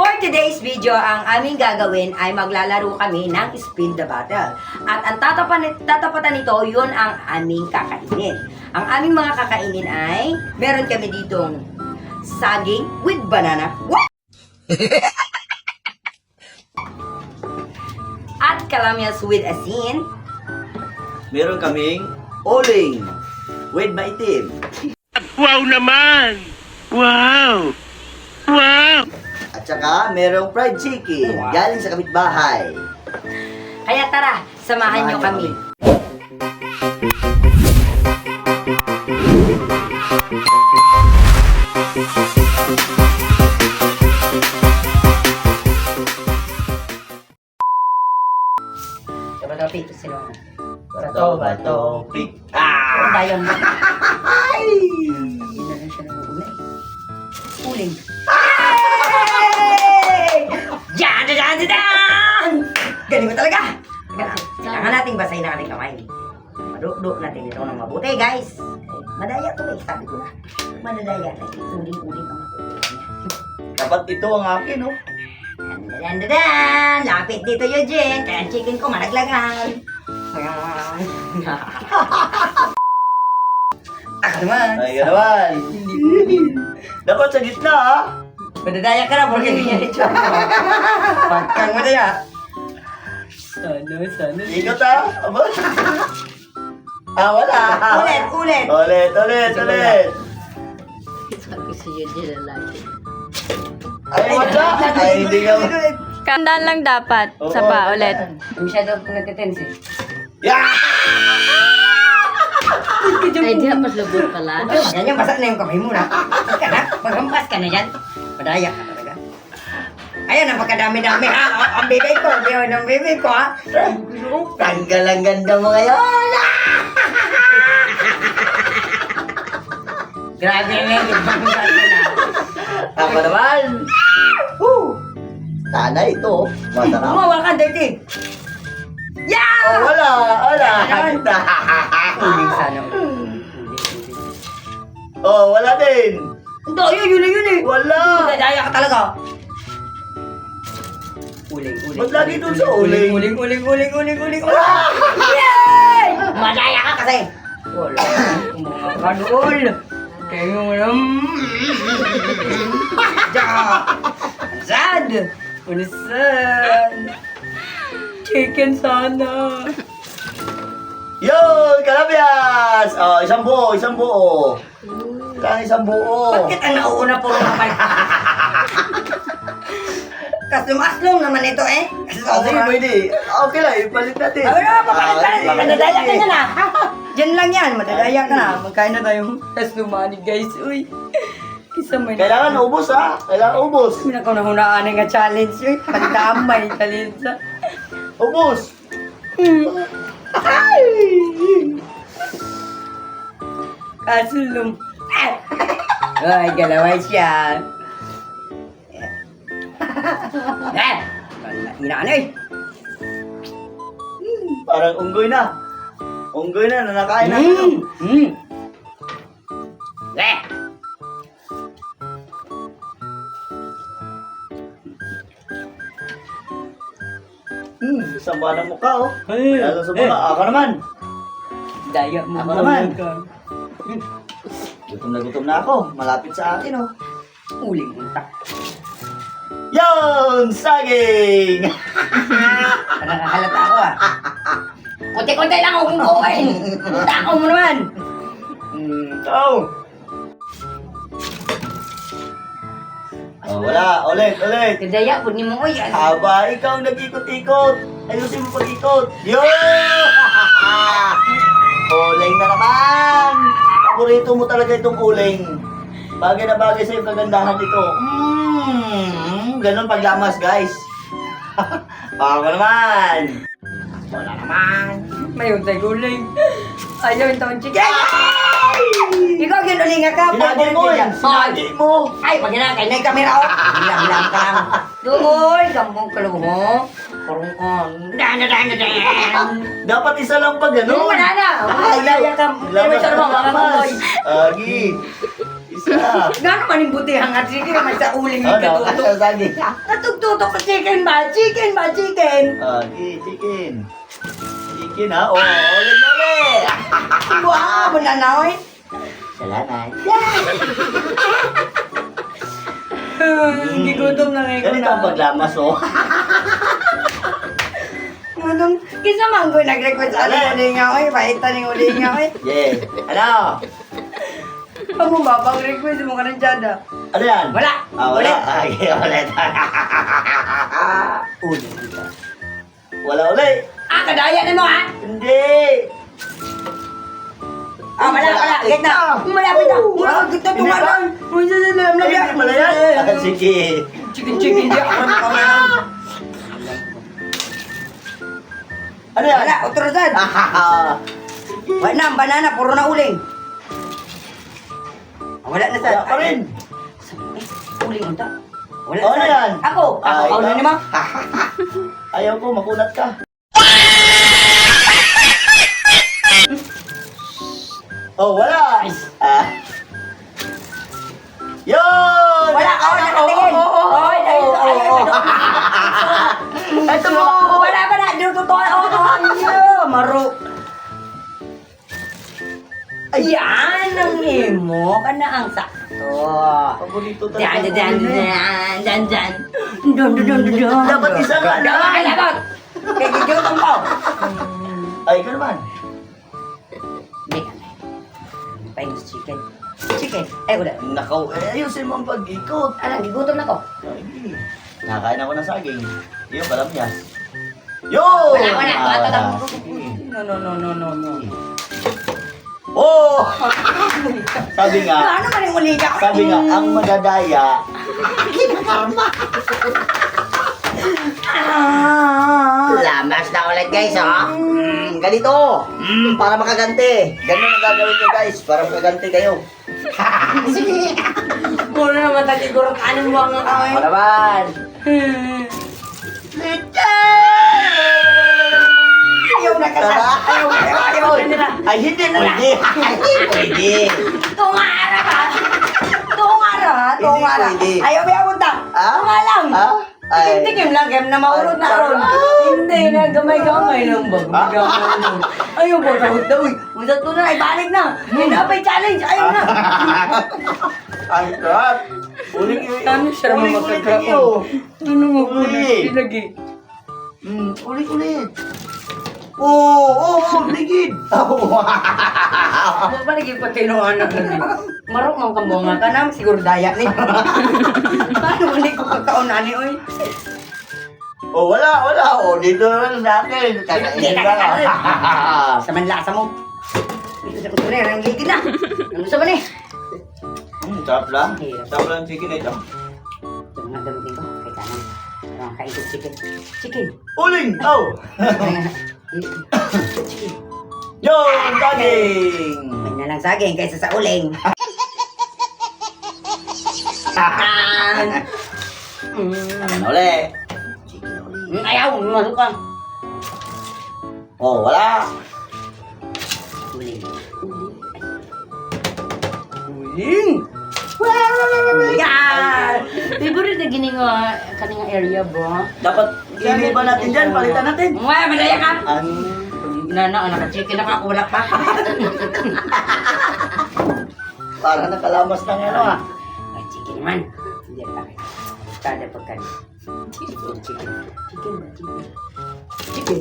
For today's video, ang aming gagawin ay maglalaro kami ng Spin the Bottle. At ang tatapatan nito, yun ang aming kakainin. Ang aming mga kakainin ay, meron kami ditong saging with banana. What? At kalamias with asin. Meron kaming oling with maitim. Wow naman! Wow! Wow! At saka merong fried chicken galing sa kapitbahay. Kaya tara, samahan nyo kami. Bato, pito sila. Bato, pick. Ang dayon mo. Ay! Hindi na lang siya nangulay. Uling. Yan! Galing mo talaga! Kailangan nating basahin ang ating kamay. Madukduk natin ito ng mabuti, guys. Madaya to, eh. Sabi ko na. Madadaya na. Uling-uling ang makukuha niya. Dapat ito ang akin, oh. Dan! Lapit dito, Eugene. Kaya ang chicken ko malaglagan. Ako naman. Ay, ganawan. Dapat sa gitna, ha? Madadaya ka na, porque ganyan ito. Pagkang madaya. Sana. Ikot, ha? Aba? Wala. Ulit. Ulit. Sabi ko si Eugene lalaki. Ay, wala. Ay, hindi ka. Kandaan lang dapat. Oo, Sa pa ulit. Masyado kung nagtitense. Yeah! Ay, di dapat lubor pala. Yan yung basa na yung kamay mo na. Ka na, maghampas ka na yan. Madaya ka talaga. Ayan, ang pagkadami-dami ha. Ang bibig ko, biyo ng bibig ko ha. Tanggal ang ganda mo ngayon. Grabe na yung ganda na. Ako naman. Woo! Sana ito. Masarap. Umawa ka, dirty. Yeah! Oh, wala. Uling sana. Oh, wala din. Ito, yun eh. Wala. Madaya ka talaga. Uling. Ba't lagi doon sa uling? Uling. Yay! Madaya ka kasi. Wala. Mga kanul. Kaya mo lang. Sad. Unisan. Chicken sana. Yun, kalabyas. Oh, isang buo. Kailangan isang buo. Bakit ang nauuna po ng kapal? Kaslong-aslong naman ito eh. Sige, pwede. Okay lang, ipalit natin. Papalit. Madadaya ka na na. Diyan lang yan, madadaya ka na. Magkain na tayong kaslumani guys. Uy. Isa may Kailangan ubos, ha? Kailangan ubos. Pinakaunahunaan nga challenge. Uy, pagdamay challenge. Ubos. Kaslum. Ay, galaway siya. Wala na eh. Parang unggoy na. Unggoy na, nanakain na. Samba ng mukha, oh. Lalo sa mukha. Ako naman. Daya mo. Ako naman. Gutom na ako. Malapit sa akin, oh. Uling unta. Yun! Saging! Nakakalata ako ah. Kunti-kunti lang ako kung kumain. Takaw mo naman. Oh! Oh, wala. Ulit. Kadaya, pwede mo ko yan. Aba, ikaw nag-ikot-ikot. Ayusin mo pag-ikot. Yun! Uling na naman! Paborito mo talaga itong uling. Bagay na bagay sa iyong kagandahan ito. Ganon paglamas, guys. Ako naman. Wala naman. May untay guling. Ayaw yung taon chicken. Ikaw ginuling ka. Sinagi mo yan. Sinagi mo. Ay, pag ginagay na yung kamera ko. Bilang ka lang. Doon, gambong kaluho. Kurong kon. Dan. Dapat isa lang pa Doon, ganon. wala na. Madaya ka. Lamas May sarma, mga lamas. kumoy. Agi. Isa. Gano'n man yung butihang at chicken naman sa uling Ano? yung katuto. Ano sabi? Natugtutok sa chicken ba? Chicken ba? Chicken! Chicken. Chicken ha? Oo, ulit. Wow, mananaw eh. Salamat. Gigutom na ngayon ko Ganito ang na. paglamas oh. Anong, kisa man ko nag-request ano uling nga eh. Pahita ng uling nga eh. Yeah. Ano? Ano ba? Pag-request mo ka ng tiyada. Ano yan? Wala. Wala. Ay, ulit. Ulit. Wala ulit. Ah, kadaya na mo ha? Hindi. Ah, wala. Get na. Malapit na. Malapit na tumalan. Hindi pala yan. Sige. Chicken, di ako na kamayan. Ano yan? Wala, otoridad. Wala na, ang banana, puro na uling. Wala na sa... Wala pa rin. Uling unta. Wala Ano sa... yan? Ako Ay, na naman. Ayaw ko, makunat ka. Oh, wala. Yun! Wala, nakatingin. Oy, Ito mo! wala pa na, dito to. Maro. Ayan ang imo, kana ang sakto. Paborito Dan, talaga. dan, dan, dan. Dun. Dapat isa nga na. Ay, dapat. Kaya gigiltom ko. Ay, ikaw naman. Hindi ka na. Paingos chicken. Chicken. Ay, wala. Nakaw, ayusin mo ang pag-ikot. Alang, gigutom na ko. Ay, nakain ako ng saging. Yung kalamyas. Yun! Wala. Ah, No. Oh! Sabi nga, Ano man yung uliga? sabi nga, ang madadaya, lamas na ulit guys, ha? Ganito. Para makaganti. Ganun ang gagawin nyo guys, para makaganti kayo. Sige. Muna naman tayo siguro kanin mo ang kamay. Ako naman. Ayaw na ka sa... Ayaw na nila. Ay, hindi pwede. Hindi pwede. Tungara ka. Tungara. pwede. Ayaw ba punta? Ah? Tunga lang. Ah? Ay. Tikim lang, game na maulot na ron. Hindi na, gamay-gamay lang ba? Gamay-gamay lang. Ayaw ba, daw. Uy, usap to na, ibalik na. Hinapay challenge, ayaw na. Ay, crap. Uling Ano siya naman magkakrap? Ano mo po na pinagi? Ulit. Oo, ligid. Ano ba naging patinuan na ganun? Marok mang kambunga ka na, siguro daya ni. Paano mo ko kakaunani, oy? Oh, wala. Oh, dito lang sa akin. Kakainin ka lang. Sa manlasa mo. Dito sa kusuner, ang ligid na. Ano sa mani? Sarap lang. Sarap lang chicken ito. Ito mga damutin ko, kay kanan. Ang kaintog chicken. Chicken! Uling! Oh! Chicken! Yung saging! May na lang saging kaysa sa uling. Takan! Uli! Ayaw, masuk ka. Oh, wala! Uling. Uling! Yan! Favorite na gini nga kaning area bro. Dapat iniba natin dyan, palitan natin. Mga madaya ka! Ang... Naka-chicken na ka, wala pa. Para nakalamas ng ano ah. Ay, chicken naman. Hindi pa kayo. Kada pagkan. Chicken.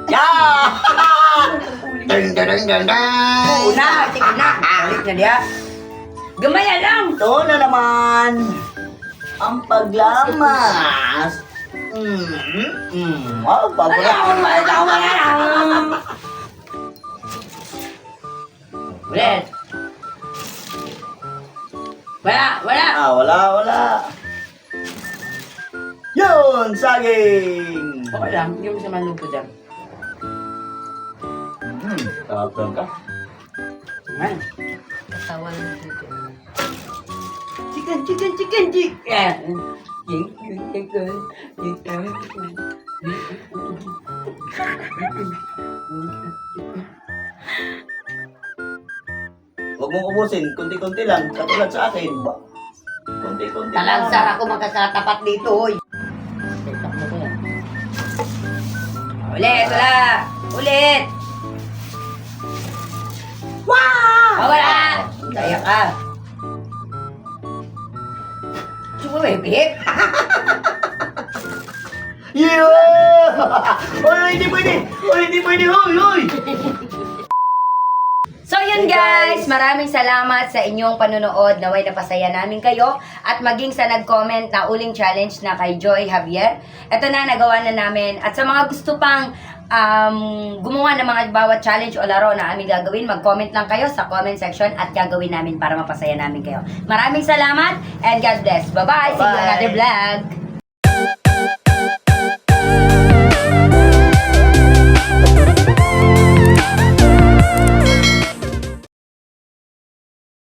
Yeah! Dun! Una, chicken na. Balik na dia. Gamaya lang. Ito na naman ang paglamas. Wow, paborito. Ayaw mo na lang. Ulit. Wala. Ah, wala. Yun, saging. Okay lang, hindi mo siya malupo dyan. Sarap lang ka. Ayan. Tawa lang dito. Chicken. Huwag mong ubusin, kunti-kunti lang. Katulad sa akin. Kunti-kunti lang. Talansar ako magkakatapat dito, hoy. Takbo ko yan. Ulit, wala. Ulit. Wow! Wala! Kaya ka. Sumumipit. Yeah! Oy, hindi pwede! Oy, hindi pwede! Hoy, hoy! So yun guys, maraming salamat sa inyong panonood. Naway napasaya namin kayo at maging sa nag-comment na uling challenge na kay Joy Javier. Ito na, nagawa na namin. At sa mga gusto pang gumawa ng mga bawat challenge o laro na aming gagawin, mag-comment lang kayo sa comment section at gagawin namin para mapasaya namin kayo. Maraming salamat and God bless. Bye-bye! See you in Bye-bye. another vlog!